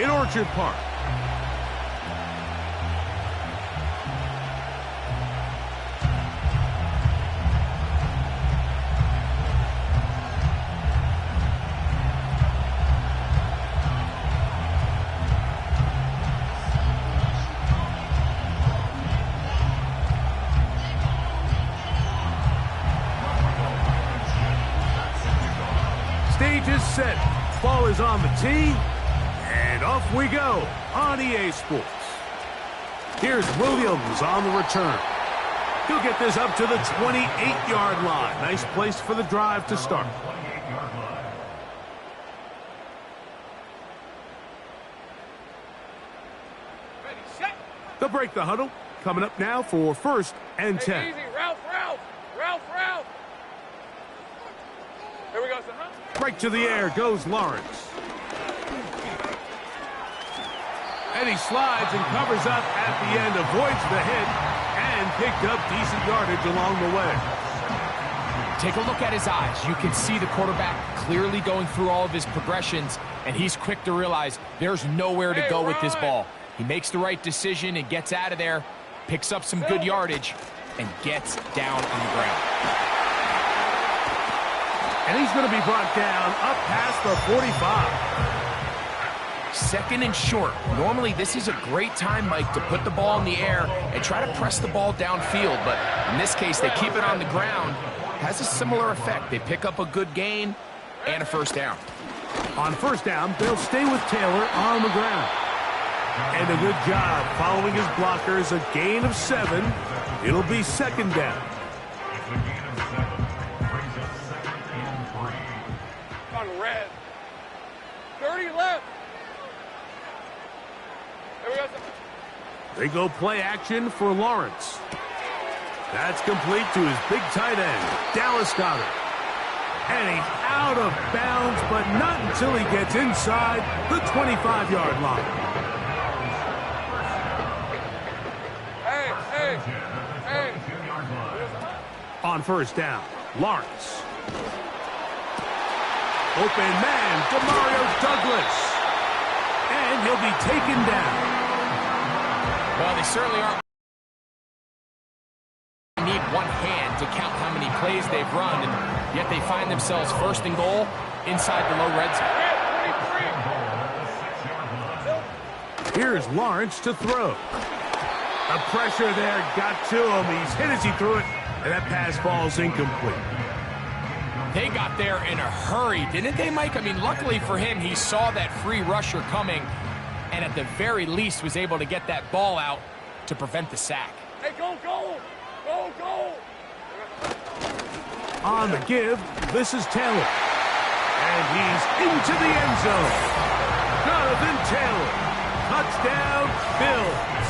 in Orchard Park. Stage is set. Ball is on the tee. And off we go on EA Sports. Here's Williams on the return. He'll get this up to the 28-yard line. Nice place for the drive to start. Ready, set. They'll break the huddle. Coming up now for 1st and 10. Easy, Ralph. Here we go, son. Right to the air goes Lawrence. And he slides and covers up at the end, avoids the hit, and picked up decent yardage along the way. Take a look at his eyes. You can see the quarterback clearly going through all of his progressions, and he's quick to realize there's nowhere to go with this ball. He makes the right decision and gets out of there, picks up some good yardage, and gets down on the ground. And he's going to be brought down up past the 45. Second and short. Normally, this is a great time, Mike, to put the ball in the air and try to press the ball downfield. But in this case, they keep it on the ground. Has a similar effect. They pick up a good gain and a first down. On first down, they'll stay with Taylor on the ground. And a good job following his blockers. A gain of 7. It'll be 2nd down. On red. 30 left. Here we go, son. They go play action for Lawrence. That's complete to his big tight end, Dallas Goedert. And he's out of bounds, but not until he gets inside the 25-yard line. Hey. On first down, Lawrence. Open man, Demario Douglas. And he'll be taken down. Well, they certainly are. They need one hand to count how many plays they've run, and yet they find themselves 1st and goal inside the low red zone. Here's Lawrence to throw. The pressure there got to him. He's hit as he threw it, and that pass falls incomplete. They got there in a hurry, didn't they, Mike? I mean, luckily for him, he saw that free rusher coming, and at the very least was able to get that ball out to prevent the sack. Hey, go. On the give, this is Taylor. And he's into the end zone. Jonathan Taylor. Touchdown, Bills.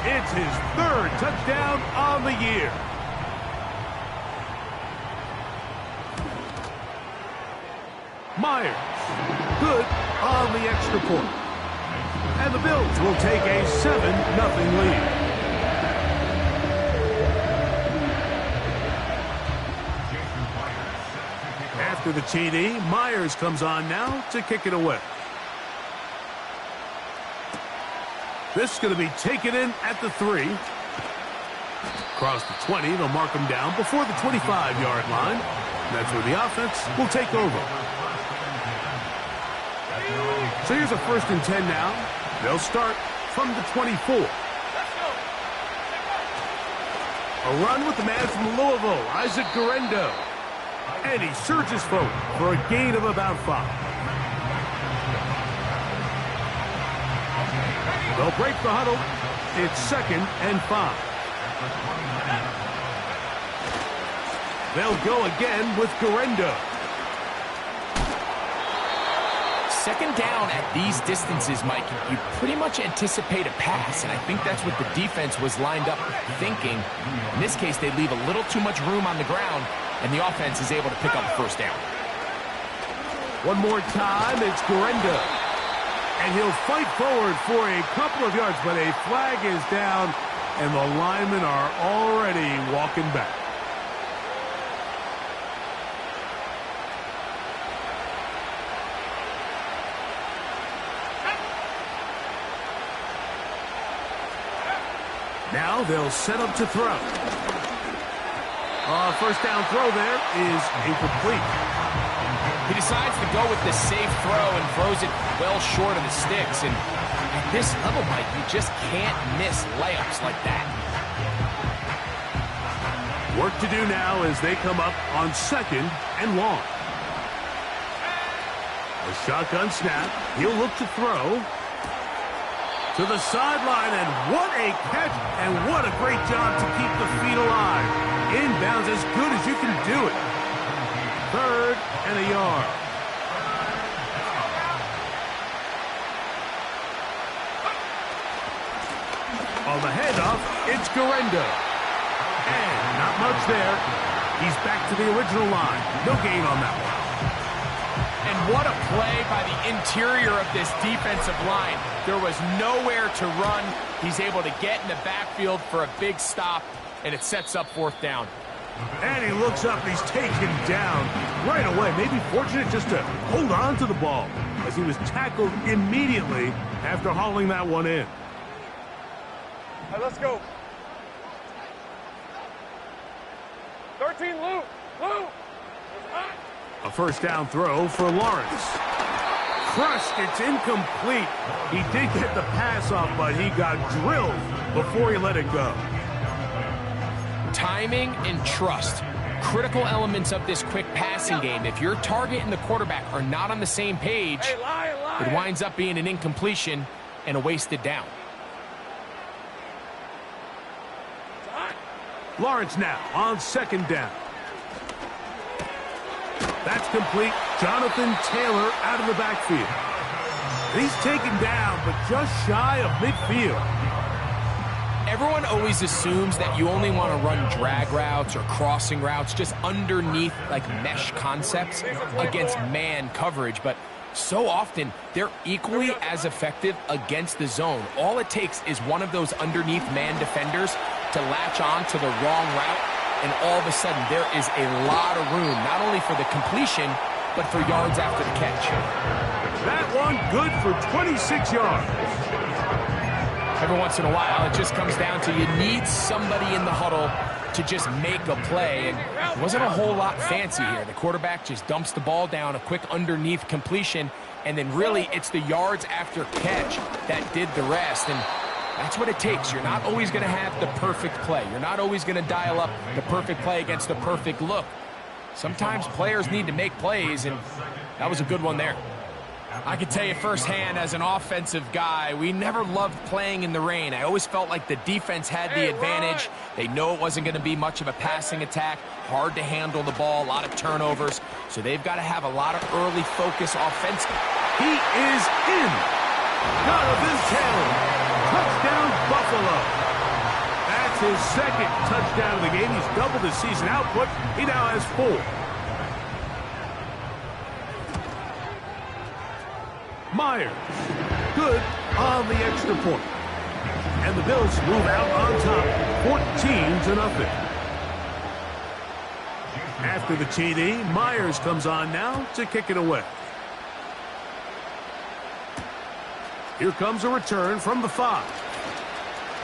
It's his 3rd touchdown on the year. Myers. Good on the extra point. And the Bills will take a 7-0 lead. After the TD, Myers comes on now to kick it away. This is going to be taken in at the 3. Across the 20, they'll mark him down before the 25-yard line. That's where the offense will take over. So here's a 1st and 10 now. They'll start from the 24. A run with the man from Louisville, Isaac Guerendo. And he surges forward for a gain of about 5. They'll break the huddle. It's 2nd and 5. They'll go again with Guerendo. 2nd down at these distances, Mike, you pretty much anticipate a pass, and I think that's what the defense was lined up thinking. In this case, they leave a little too much room on the ground, and the offense is able to pick up a 1st down. One more time, it's Guerendo. And he'll fight forward for a couple of yards, but a flag is down, and the linemen are already walking back. Now they'll set up to throw. First down throw there is incomplete. He decides to go with the safe throw and throws it well short of the sticks. And at this level, Mike, you just can't miss layups like that. Work to do now as they come up on 2nd and long. A shotgun snap. He'll look to throw. To the sideline, and what a catch, and what a great job to keep the feet alive. Inbounds as good as you can do it. 3rd and a yard. On the handoff, it's Garendo. And not much there. He's back to the original line. No gain on that one. And what a play by the interior of this defensive line. There was nowhere to run. He's able to get in the backfield for a big stop, and it sets up 4th down. And he looks up, and he's taken down right away. Maybe fortunate just to hold on to the ball as he was tackled immediately after hauling that one in. All right, let's go. 13, Lou. Lou. A first down throw for Lawrence. Crushed, it's incomplete. He did get the pass off, but he got drilled before he let it go. Timing and trust, critical elements of this quick passing game. If your target and the quarterback are not on the same page, it winds up being an incompletion and a wasted down. Lawrence now on 2nd down. That's complete. Jonathan Taylor out of the backfield. He's taken down, but just shy of midfield. Everyone always assumes that you only want to run drag routes or crossing routes just underneath like mesh concepts against man coverage, but so often they're equally as effective against the zone. All it takes is one of those underneath man defenders to latch on to the wrong route, and all of a sudden there is a lot of room, not only for the completion, but for yards after the catch. That one good for 26 yards. Every once in a while, it just comes down to you need somebody in the huddle to just make a play, and it wasn't a whole lot fancy here. The quarterback just dumps the ball down, a quick underneath completion, and then really it's the yards after catch that did the rest, and that's what it takes. You're not always going to have the perfect play. You're not always going to dial up the perfect play against the perfect look. Sometimes players need to make plays, and that was a good one there. I can tell you firsthand, as an offensive guy, we never loved playing in the rain. I always felt like the defense had the advantage. They know it wasn't going to be much of a passing attack, hard to handle the ball, a lot of turnovers, so they've got to have a lot of early focus offensively. He is in. Jonathan Taylor. Touchdown, Buffalo. That's his 2nd touchdown of the game. He's doubled his season output. He now has 4. Myers, good on the extra point. And the Bills move out on top, 14-0. After the TD, Myers comes on now to kick it away. Here comes a return from the 5.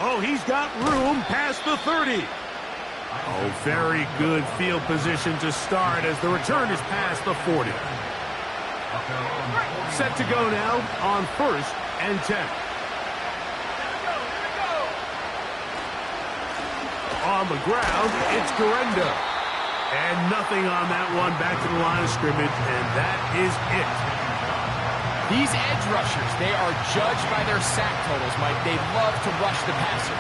Oh, he's got room past the 30. Oh, very good field position to start as the return is past the 40. Set to go now on 1st and 10. On the ground, it's Garendo. And nothing on that one, back to the line of scrimmage, and that is it. These edge rushers, they are judged by their sack totals, Mike. They love to rush the passer.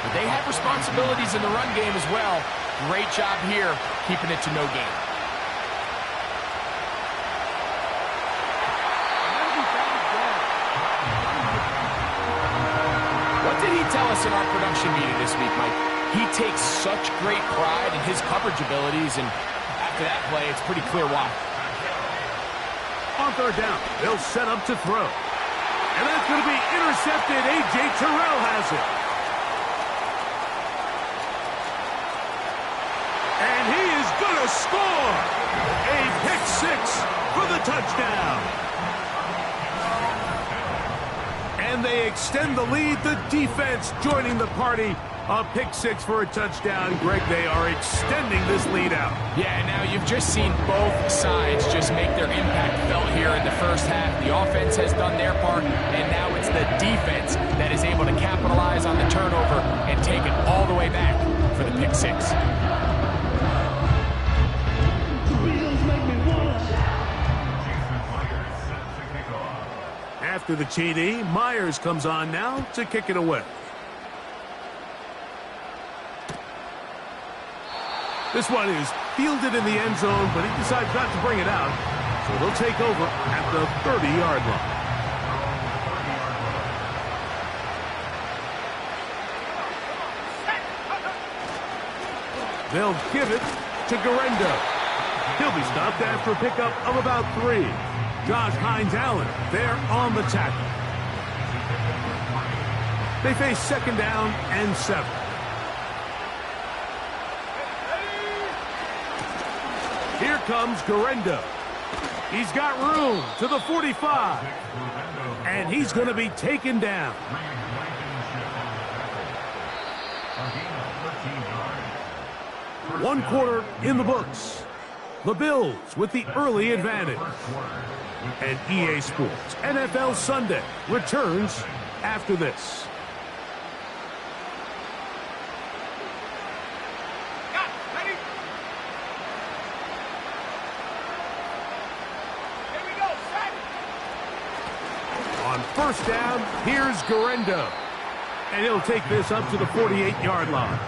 But they have responsibilities in the run game as well. Great job here, keeping it to no gain. Tell us in our production meeting this week, Mike. He takes such great pride in his coverage abilities, and after that play, it's pretty clear why. On 3rd down, they'll set up to throw. And that's going to be intercepted. A.J. Terrell has it. And he is going to score. A pick 6 for the touchdown. And they extend the lead. The defense joining the party A pick six for a touchdown. Greg, they are extending this lead out. Yeah, now you've just seen both sides just make their impact felt here in the first half. The offense has done their part, and now it's the defense that is able to capitalize on the turnover and take it all the way back for the pick six. After the TD, Myers comes on now to kick it away. This one is fielded in the end zone, but he decides not to bring it out. So they'll take over at the 30-yard line. They'll give it to Garendo. He'll be stopped after a pickup of about 3. Josh Hines-Allen there on the tackle. They face second down and 7. Here comes Garendo. He's got room to the 45. And he's going to be taken down. One quarter in the books. The Bills with the early advantage. And EA Sports NFL Sunday returns after this. On first down, here's Garendo. And he'll take this up to the 48-yard line.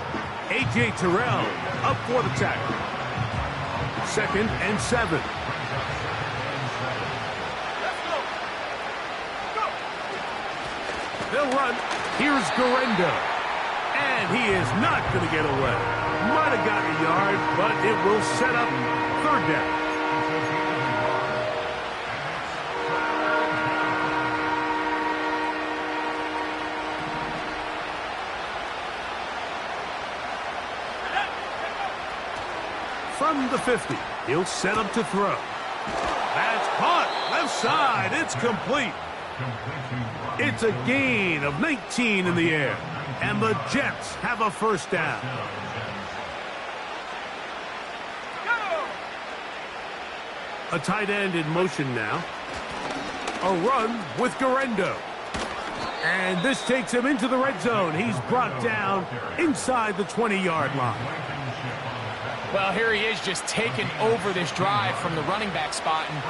A.J. Terrell up for the tackle. Second and 7. They'll run. Here's Garendo. And he is not going to get away. Might have gotten a yard, but it will set up third down. From the 50, he'll set up to throw. That's caught. Left side. It's complete. It's a gain of 19 in the air. And the Jets have a first down. A tight end in motion now. A run with Garendo. And this takes him into the red zone. He's brought down inside the 20-yard line. Well, here he is just taking over this drive from the running back spot. And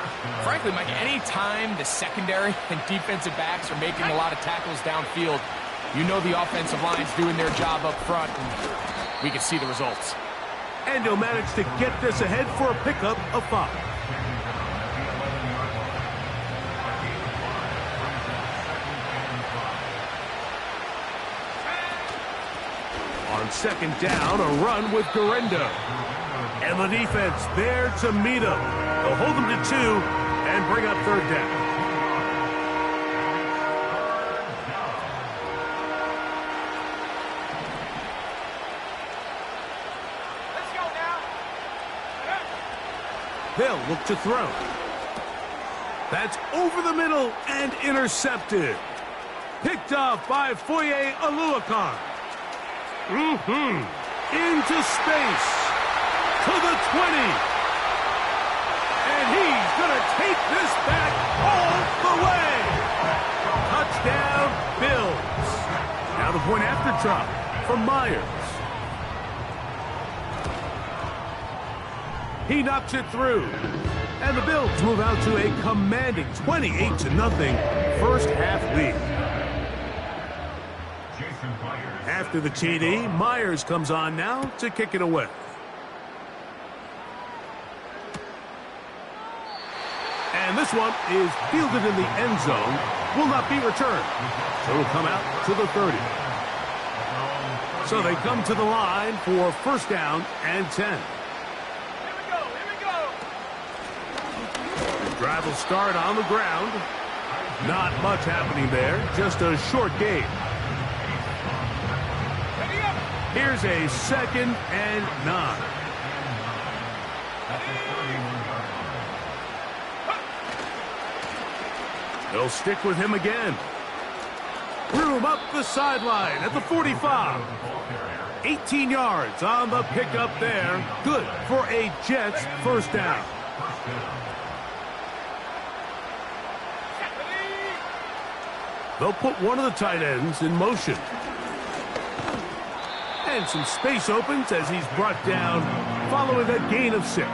frankly, Mike, any time the secondary and defensive backs are making a lot of tackles downfield, you know the offensive line's doing their job up front, and we can see the results. And he'll manage to get this ahead for a pickup of 5. On second down, a run with Garendo. And the defense there to meet him. They'll hold him to 2 and bring up third down. Let's go now. They'll look to throw. That's over the middle and intercepted. Picked off by Foye Oluokun. Into space. To the 20. And he's going to take this back all the way. Touchdown, Bills. Now the point after drop from Myers. He knocks it through. And the Bills move out to a commanding 28-0 first half lead. After the TD, Myers comes on now to kick it away. And this one is fielded in the end zone, will not be returned. So it'll come out to the 30. So they come to the line for first down and 10. Here we go. The drive will start on the ground. Not much happening there, just a short gain. Here's a second and 9. They'll stick with him again. Room up the sideline at the 45. 18 yards on the pickup there. Good for a Jets first down. They'll put one of the tight ends in motion. And some space opens as he's brought down following a gain of 6.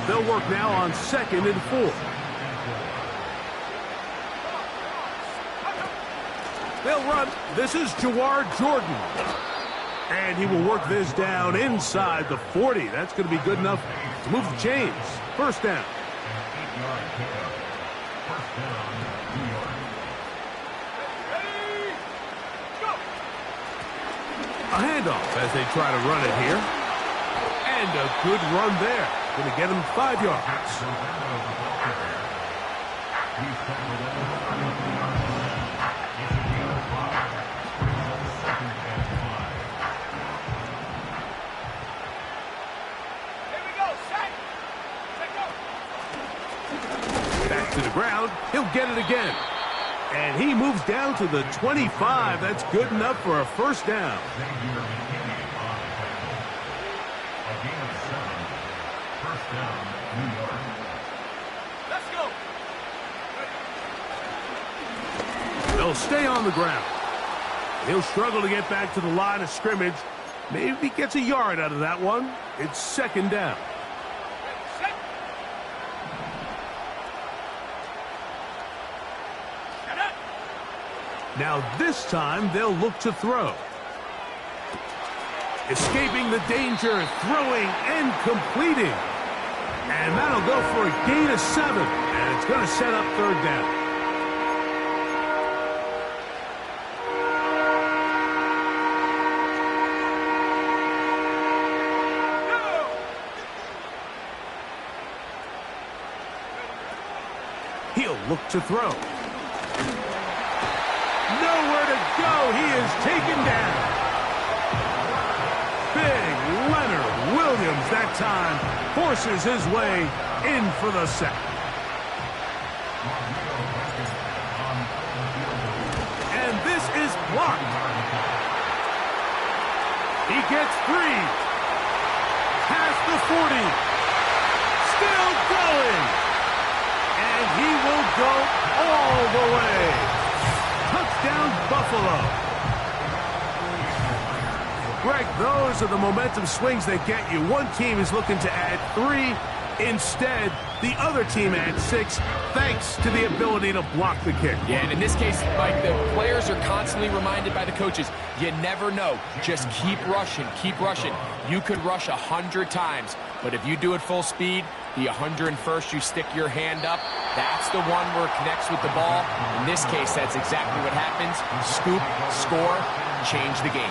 They'll work now on 2nd and 4. They'll run. This is Jawar Jordan. And he will work this down inside the 40. That's going to be good enough to move the chains. First down. A handoff as they try to run it here. And a good run there. Going to get him 5 yards. Back to the ground. He'll get it again. And he moves down to the 25. That's good enough for a first down. Let's go. They'll stay on the ground. He'll struggle to get back to the line of scrimmage. Maybe he gets a yard out of that one. It's 2nd down. Now this time they'll look to throw. Escaping the danger, throwing and completing. And that'll go for a gain of 7. And it's going to set up 3rd down. He'll look to throw. Nowhere to go. He is taken down. Big Leonard Williams that time forces his way in for the sack. And this is blocked. He gets 3. Past the 40. Still going. And he will go all the way. Touchdown, Buffalo. Greg, those are the momentum swings that get you. One team is looking to add 3. Instead, the other team adds 6, thanks to the ability to block the kick. Yeah, and in this case, Mike, the players are constantly reminded by the coaches, you never know. Just keep rushing, keep rushing. You could rush 100 times, but if you do it full speed, the 101st, you stick your hand up, that's the one where it connects with the ball. In this case, that's exactly what happens. Scoop, score, change the game.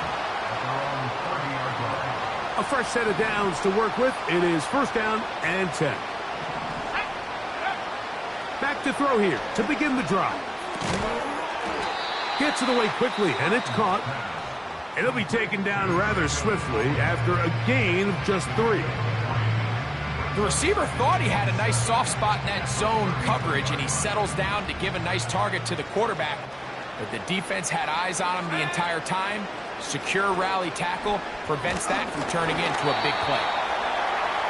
A fresh set of downs to work with. It is 1st down and 10. Back to throw here to begin the drive. Gets it away quickly, and it's caught. It'll be taken down rather swiftly after a gain of just 3. The receiver thought he had a nice soft spot in that zone coverage, and he settles down to give a nice target to the quarterback. But the defense had eyes on him the entire time. Secure rally tackle prevents that from turning into a big play.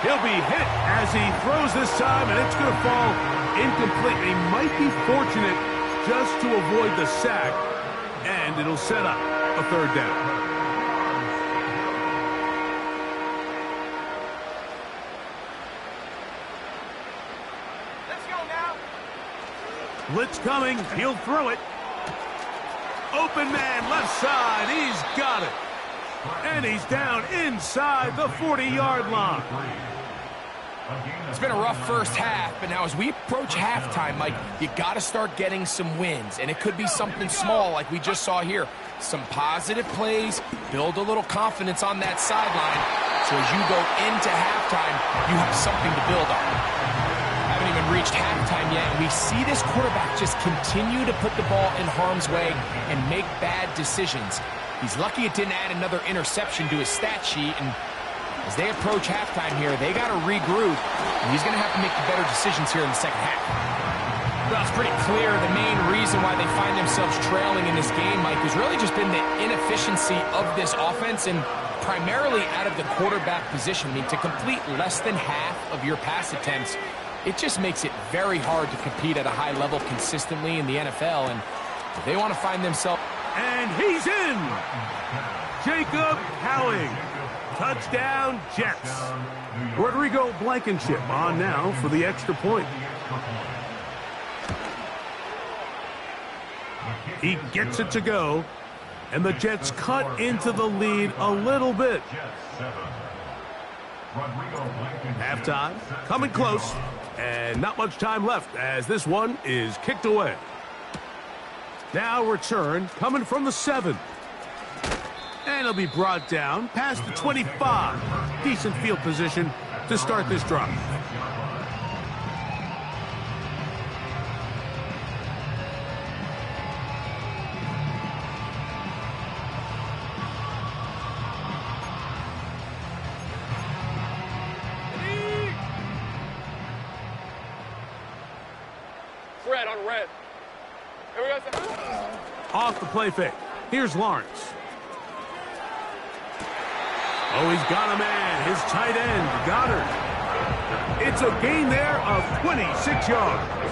He'll be hit as he throws this time, and it's going to fall incomplete. He might be fortunate just to avoid the sack, and it'll set up a 3rd down. Blitz coming. He'll throw it. Open man, left side. He's got it. And he's down inside the 40-yard line. It's been a rough first half, but now as we approach halftime, Mike, you got to start getting some wins. And it could be something small like we just saw here. Some positive plays, build a little confidence on that sideline. So as you go into halftime, you have something to build on. Haven't even reached halftime yet, and we see this quarterback just continue to put the ball in harm's way and make bad decisions. He's lucky it didn't add another interception to his stat sheet, and as they approach halftime here, they got to regroup, and he's going to have to make the better decisions here in the second half. Well, it's pretty clear the main reason why they find themselves trailing in this game, Mike, has really just been the inefficiency of this offense and primarily out of the quarterback position. I mean, to complete less than half of your pass attempts, it just makes it very hard to compete at a high level consistently in the NFL, and if they want to find themselves... And he's in! Jacob Howing. Touchdown, Jets. Rodrigo Blankenship on now for the extra point. He gets it to go, and the Jets cut into the lead a little bit. Halftime, coming close, and not much time left as this one is kicked away. Now return coming from the 7. And it'll be brought down past the 25. Decent field position to start this drive. Red on red. Here we go. Off the play fake. Here's Lawrence. Oh, he's got a man. His tight end, Goddard. It's a gain there of 26 yards.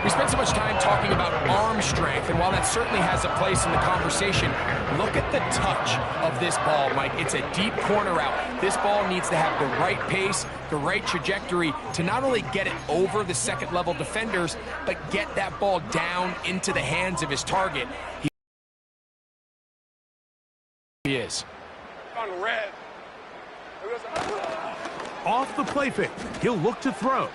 We spent so much time talking about arm strength, and while that certainly has a place in the conversation, look at the touch of this ball, Mike. It's a deep corner route. This ball needs to have the right pace, the right trajectory to not only get it over the second-level defenders, but get that ball down into the hands of his target. He is. On red. Off the play fake. He'll look to throw.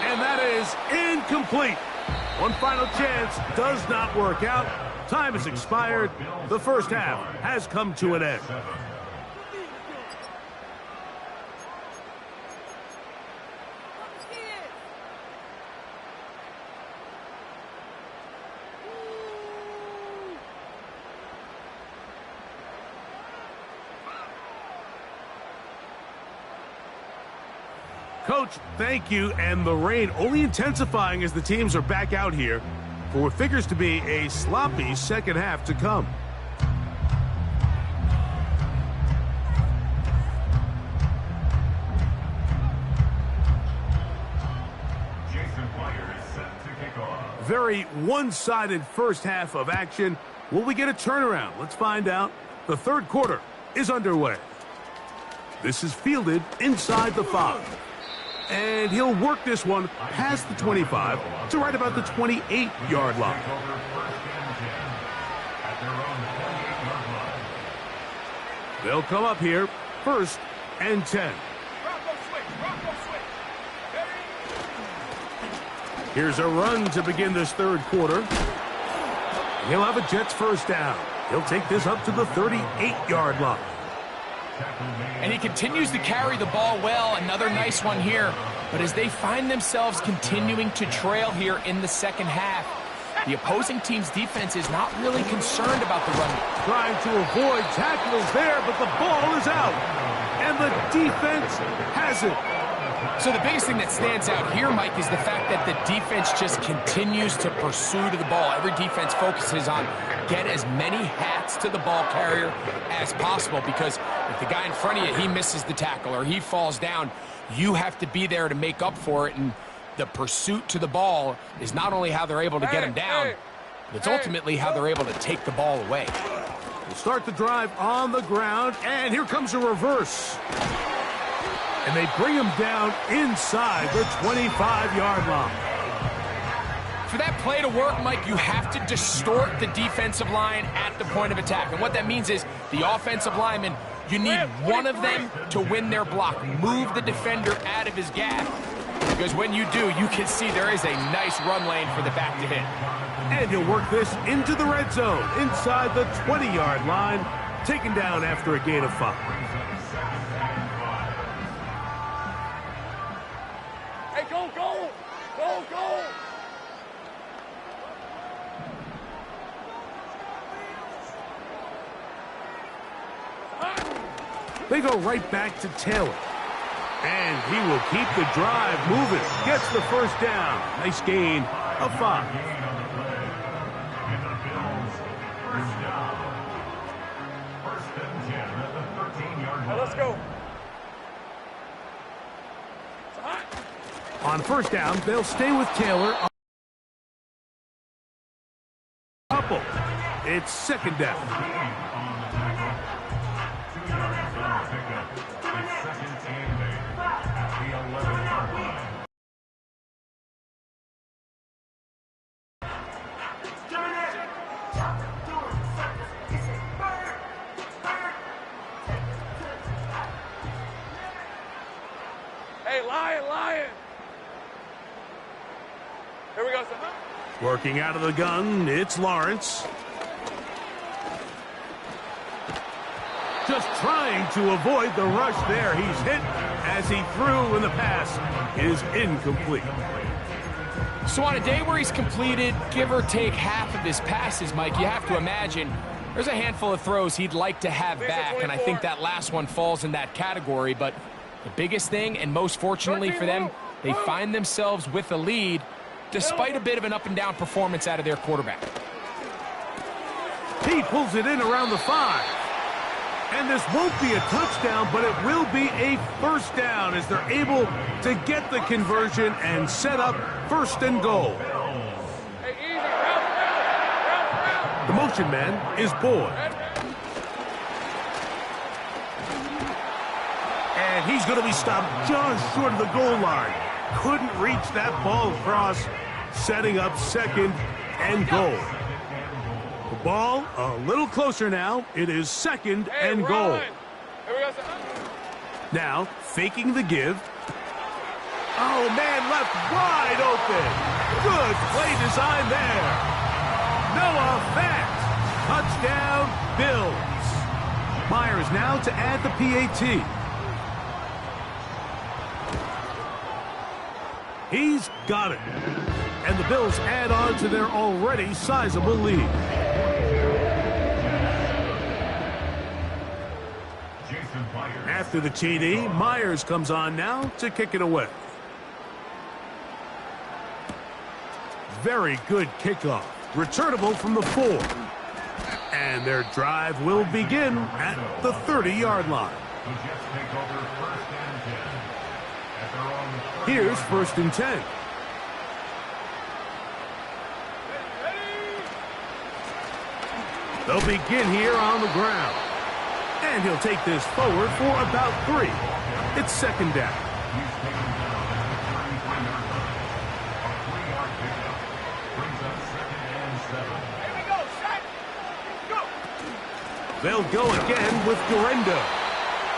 And that is incomplete. One final chance does not work out. Time has expired. The first half has come to an end. Coach, thank you, and the rain only intensifying as the teams are back out here for what figures to be a sloppy second half to come. Very one-sided first half of action. Will we get a turnaround? Let's find out. The third quarter is underway. This is fielded inside the 5. And he'll work this one past the 25 to right about the 28-yard line. They'll come up here, 1st and 10. Here's a run to begin this third quarter. He'll have a Jets first down. He'll take this up to the 38-yard line. And he continues to carry the ball well. Another nice one here. But as they find themselves continuing to trail here in the second half, the opposing team's defense is not really concerned about the run. Trying to avoid tackles there, but the ball is out. And the defense has it. So the biggest thing that stands out here, Mike, is the fact that the defense just continues to pursue to the ball. Every defense focuses on get as many hats to the ball carrier as possible, because if the guy in front of you, he misses the tackle or he falls down, you have to be there to make up for it. And the pursuit to the ball is not only how they're able to get him down, but it's ultimately how they're able to take the ball away. We'll start the drive on the ground, and here comes a reverse. And they bring him down inside the 25-yard line. For that play to work, Mike, you have to distort the defensive line at the point of attack. And what that means is the offensive lineman, you need one of them to win their block. Move the defender out of his gap. Because when you do, you can see there is a nice run lane for the back to hit. And he'll work this into the red zone inside the 20-yard line, taken down after a gain of 5. Hey, go, go! Go, go! They go right back to Taylor. And he will keep the drive moving. Gets the first down. Nice gain of 5. Let's go. On first down, they'll stay with Taylor. Couple. It's second down. Hey, Lion. Here we go, son. Working out of the gun, it's Lawrence. Just trying to avoid the rush there. He's hit as he threw, and the pass is incomplete. So on a day where he's completed, give or take half of his passes, Mike, you have to imagine there's a handful of throws he'd like to have back, and I think that last one falls in that category. But the biggest thing, and most fortunately for them, they find themselves with a lead despite a bit of an up-and-down performance out of their quarterback. He pulls it in around the 5. And this won't be a touchdown, but it will be a first down as they're able to get the conversion and set up first and goal. Hey, easy. Round. The motion man is Boyd. And he's going to be stopped just short of the goal line. Couldn't reach that ball across, setting up second and goal. The ball a little closer now. It is second and goal. Here we go, son. Now, faking the give. Oh, man, left wide open. Good play design there. Noah Fant. Touchdown, Bills. Myers now to add the PAT. He's got it. And the Bills add on to their already sizable lead. After the TD, Myers comes on now to kick it away. Very good kickoff. Returnable from the 4. And their drive will begin at the 30-yard line. Here's first and 10. They'll begin here on the ground. And he'll take this forward for about 3. It's second down. They'll go again with Durendo.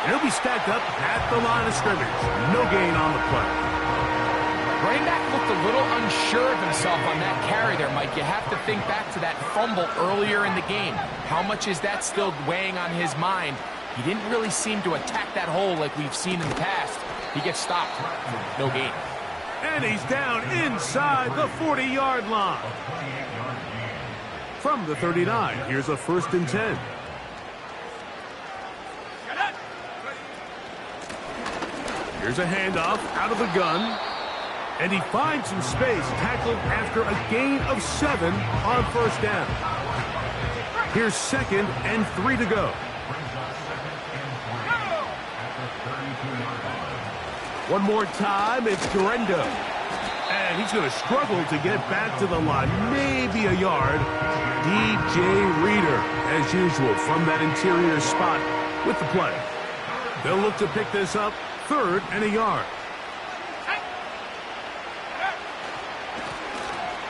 And he'll be stacked up at the line of scrimmage. No gain on the play. Running back looked a little unsure of himself on that carry there, Mike. You have to think back to that fumble earlier in the game. How much is that still weighing on his mind? He didn't really seem to attack that hole like we've seen in the past. He gets stopped. No gain. And he's down inside the 40-yard line. From the 39, here's a first and 10. Here's a handoff out of the gun. And he finds some space, tackled after a gain of 7 on first down. Here's second and 3 to go. One more time, it's Durendo. And he's going to struggle to get back to the line, maybe a yard. DJ Reader, as usual, from that interior spot with the play. They'll look to pick this up, 3rd and a yard.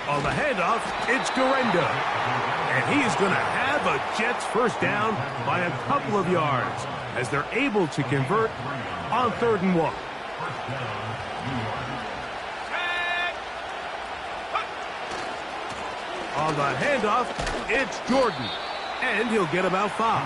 On the handoff, it's Durendo. And he is going to have a Jets first down by a couple of yards as they're able to convert on 3rd and 1. On the handoff, it's Jordan. And he'll get about 5.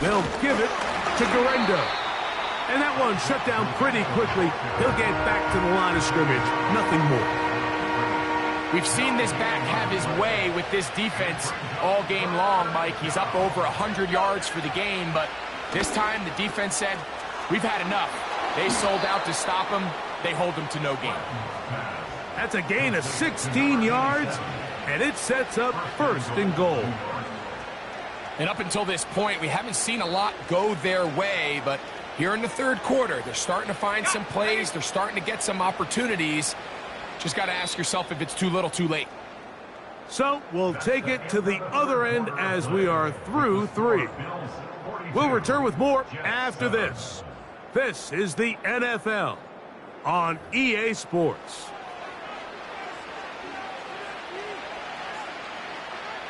They'll give it to Durendo. And that one shut down pretty quickly. He'll get back to the line of scrimmage. Nothing more. We've seen this back have his way with this defense all game long, Mike. He's up over 100 yards for the game, but this time the defense said, we've had enough. They sold out to stop him. They hold him to no gain. That's a gain of 16 yards, and it sets up 1st and goal. And up until this point, we haven't seen a lot go their way, but here in the 3rd quarter, they're starting to find some plays. They're starting to get some opportunities. Just got to ask yourself if it's too little, too late. So we'll take it to the other end as we are through 3. We'll return with more after this. This is the NFL on EA Sports.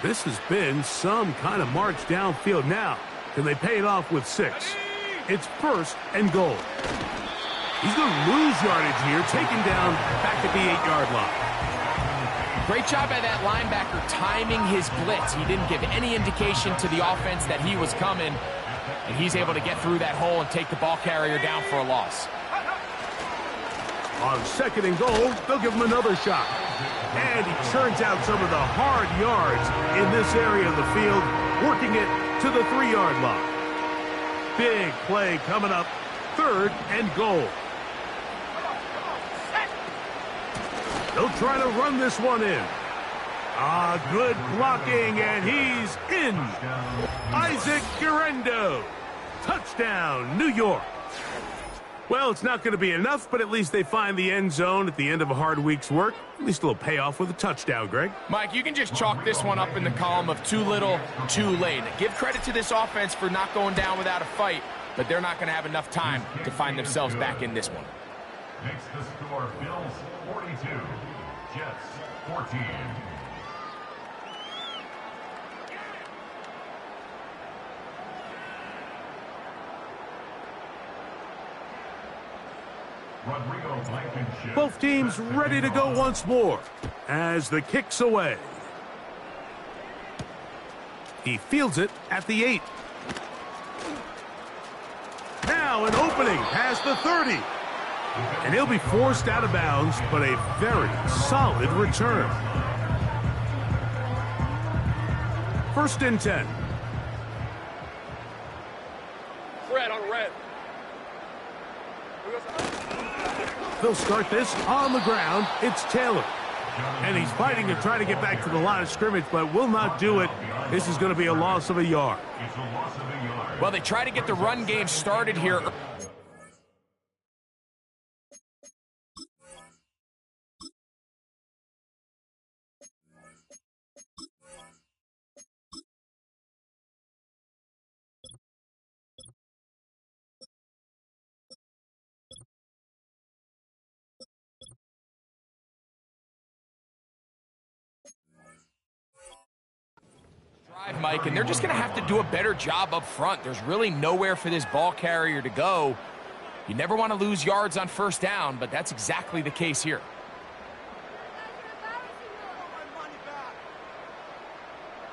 This has been some kind of march downfield. Now, can they pay it off with 6? It's 1st and goal. He's going to lose yardage here, taken down back at the 8-yard line. Great job by that linebacker timing his blitz. He didn't give any indication to the offense that he was coming, and he's able to get through that hole and take the ball carrier down for a loss. On 2nd and goal, they'll give him another shot. And he churns out some of the hard yards in this area of the field, working it to the 3-yard line. Big play coming up, 3rd and goal. They'll try to run this one in. Good blocking, and he's in. Isaac Guerrero. Touchdown, New York. Well, it's not going to be enough, but at least they find the end zone at the end of a hard week's work. At least a little payoff with a touchdown, Greg. Mike, you can just chalk this one up in the column of too little, too late. Give credit to this offense for not going down without a fight, but they're not going to have enough time to find themselves back in this one. Makes the score Bills 42, Jets 14. Both teams ready to go once more as the kick's away. He fields it at the 8. Now an opening past the 30. And he'll be forced out of bounds, but a very solid return. 1st and 10. Red on red. They'll start this on the ground. It's Taylor. And he's fighting to try to get back to the line of scrimmage, but will not do it. This is going to be a loss of a yard. Well, they try to get the run game started here. Mike, and they're just going to have to do a better job up front. There's really nowhere for this ball carrier to go. You never want to lose yards on 1st down, but that's exactly the case here.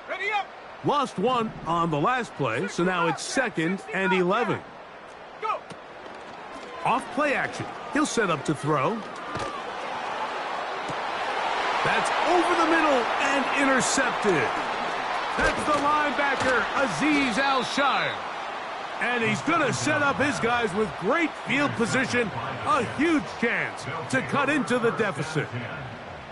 Ready up. Lost one on the last play, so now it's 2nd and 11. Go. Off play action. He'll set up to throw. That's over the middle and intercepted. That's the linebacker, Azeez Al-Shire. And he's going to set up his guys with great field position. A huge chance to cut into the deficit.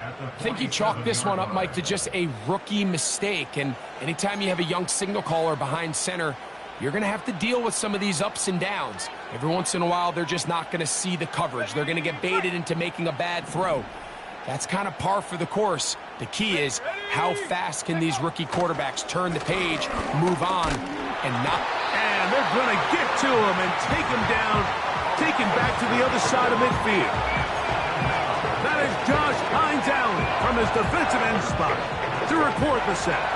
I think you chalk this one up, Mike, to just a rookie mistake. And anytime you have a young signal caller behind center, you're going to have to deal with some of these ups and downs. Every once in a while, they're just not going to see the coverage. They're going to get baited into making a bad throw. That's kind of par for the course. The key is how fast can these rookie quarterbacks turn the page, move on, and not. And they're going to get to him and take him down, take him back to the other side of midfield. That is Josh Hines-Allen from his defensive end spot to record the sack.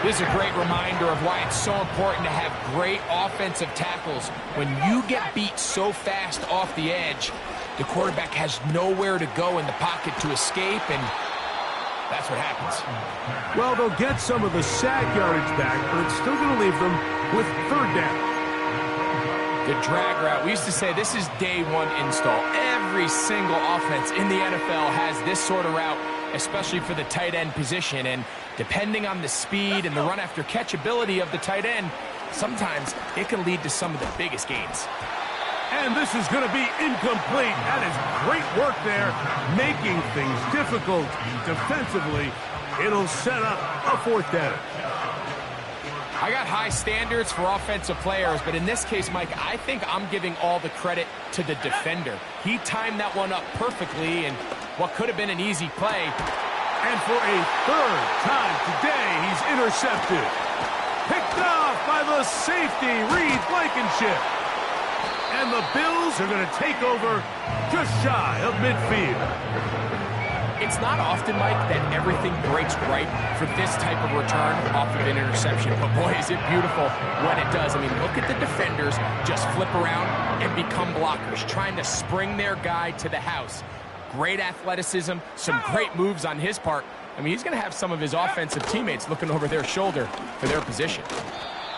This is a great reminder of why it's so important to have great offensive tackles. When you get beat so fast off the edge, the quarterback has nowhere to go in the pocket to escape, and that's what happens. Well, they'll get some of the sack yardage back, but it's still going to leave them with 3rd down. The drag route, we used to say this is day one install. Every single offense in the NFL has this sort of route, especially for the tight end position. And depending on the speed and the run after catch ability of the tight end, sometimes it can lead to some of the biggest gains. And this is going to be incomplete. That is great work there, making things difficult defensively. It'll set up a fourth down. I got high standards for offensive players, but in this case, Mike, I think I'm giving all the credit to the defender. He timed that one up perfectly, and what could have been an easy play. And for a third time today, he's intercepted. Picked off by the safety, Reed Blankenship. And the Bills are going to take over just shy of midfield. It's not often, Mike, that everything breaks right for this type of return off of an interception. But boy, is it beautiful when it does. I mean, look at the defenders just flip around and become blockers, trying to spring their guy to the house. Great athleticism, some great moves on his part. I mean, he's going to have some of his offensive teammates looking over their shoulder for their position.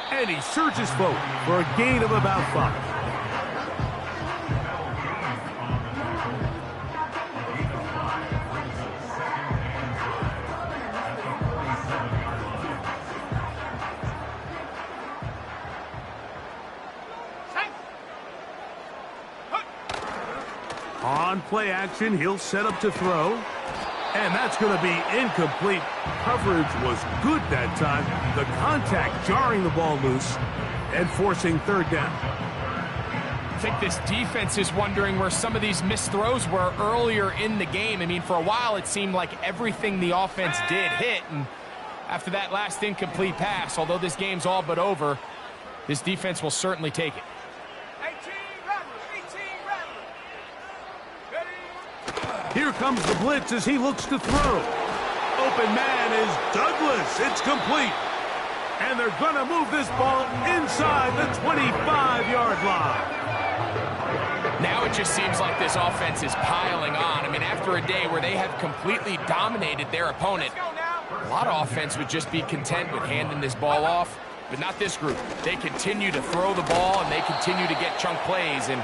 And he surges forward for a gain of about 5. On play action, he'll set up to throw. And that's going to be incomplete. Coverage was good that time. The contact jarring the ball loose and forcing third down. I think this defense is wondering where some of these missed throws were earlier in the game. I mean, for a while, it seemed like everything the offense did hit. And after that last incomplete pass, although this game's all but over, this defense will certainly take it. Here comes the blitz as he looks to throw. Open man is Douglas. It's complete. And they're going to move this ball inside the 25-yard line. Now it just seems like this offense is piling on. I mean, after a day where they have completely dominated their opponent, a lot of offense would just be content with handing this ball off. But not this group. They continue to throw the ball, and they continue to get chunk plays, and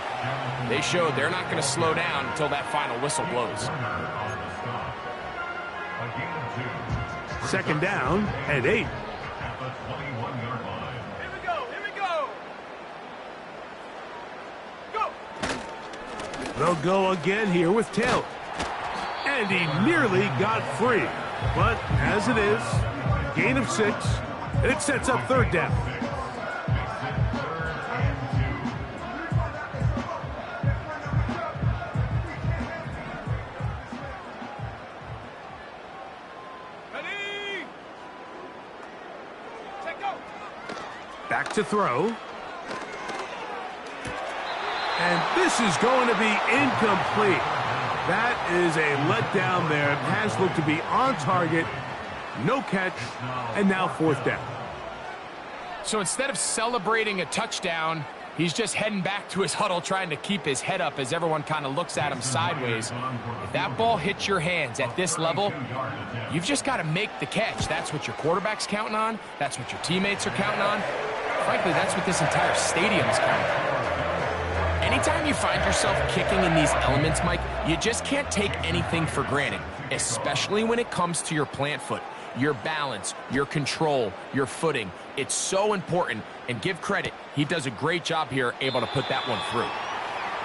they showed they're not going to slow down until that final whistle blows. Second down and 8. At the 21-yard line. Here we go, here we go. Go! They'll go again here with Taylor. And he nearly got free. But as it is, gain of 6. And it sets up third down. Ready? Check go. Back to throw. And this is going to be incomplete. That is a letdown there. Pass looked to be on target. No catch, and now fourth down. So instead of celebrating a touchdown, he's just heading back to his huddle trying to keep his head up as everyone kind of looks at him sideways. If that ball hits your hands at this level, you've just got to make the catch. That's what your quarterback's counting on. That's what your teammates are counting on. Frankly, that's what this entire stadium is counting on. Anytime you find yourself kicking in these elements, Mike, you just can't take anything for granted, especially when it comes to your plant foot. Your balance, your control, your footing. It's so important, and give credit. He does a great job here, able to put that one through.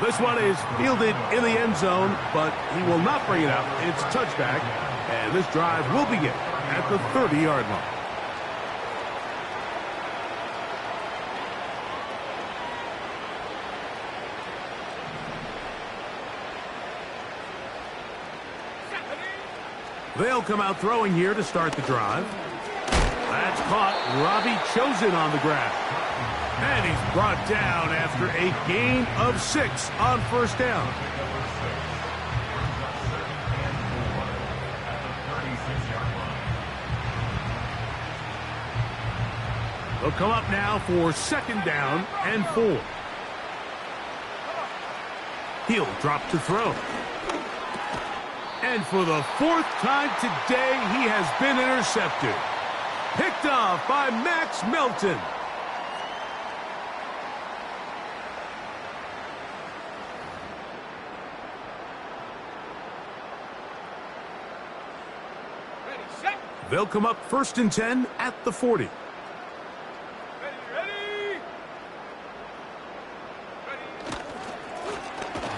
This one is fielded in the end zone, but he will not bring it up. It's touchback, and this drive will begin at the 30-yard line. They'll come out throwing here to start the drive. That's caught. Robbie Chosen on the ground. And he's brought down after a gain of 6 on first down. They'll come up now for second down and 4. He'll drop to throw. And for the 4th time today, he has been intercepted. Picked off by Max Melton. They'll come up 1st and 10 at the 40.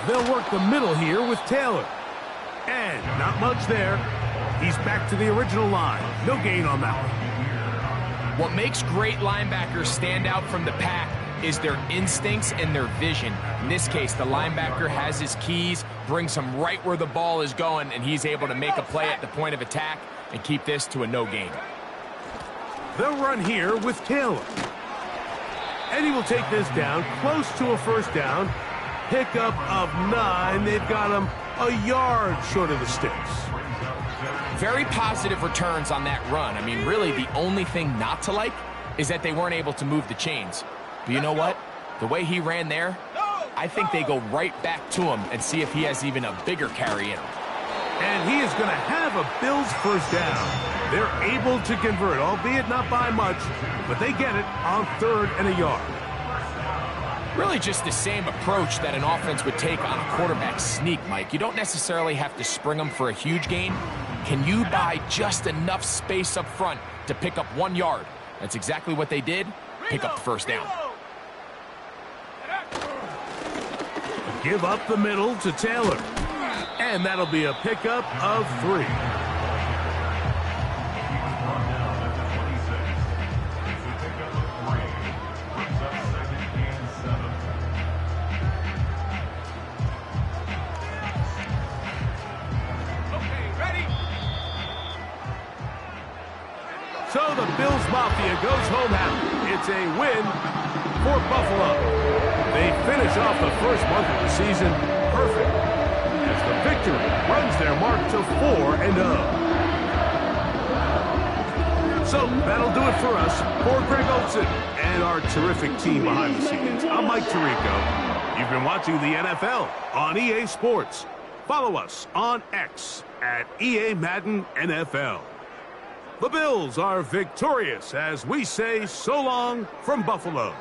They'll work the middle here with Taylor. And not much there. He's back to the original line. No gain on that one. What makes great linebackers stand out from the pack is their instincts and their vision. In this case, the linebacker has his keys, brings him right where the ball is going, and he's able to make a play at the point of attack and keep this to a no gain. They'll run here with Taylor. And he will take this down close to a 1st down. Pickup of 9. They've got him a yard short of the sticks. Very positive returns on that run. I mean, really, the only thing not to like is that they weren't able to move the chains. But you know what? The way he ran there, I think they go right back to him and see if he has even a bigger carry in him. And he is going to have a Bills 1st down. They're able to convert, albeit not by much, but they get it on 3rd and a yard. Really just the same approach that an offense would take on a quarterback sneak, Mike. You don't necessarily have to spring them for a huge gain. Can you buy just enough space up front to pick up 1 yard? That's exactly what they did. Pick up the 1st down. Give up the middle to Taylor. And that'll be a pickup of 3. So the Bills Mafia goes home happy. It's a win for Buffalo. They finish off the 1st month of the season perfect as the victory runs their mark to 4-0. So that'll do it for us. For Greg Olsen and our terrific team behind the scenes, I'm Mike Tirico. You've been watching the NFL on EA Sports. Follow us on X at EA Madden NFL. The Bills are victorious as we say so long from Buffalo.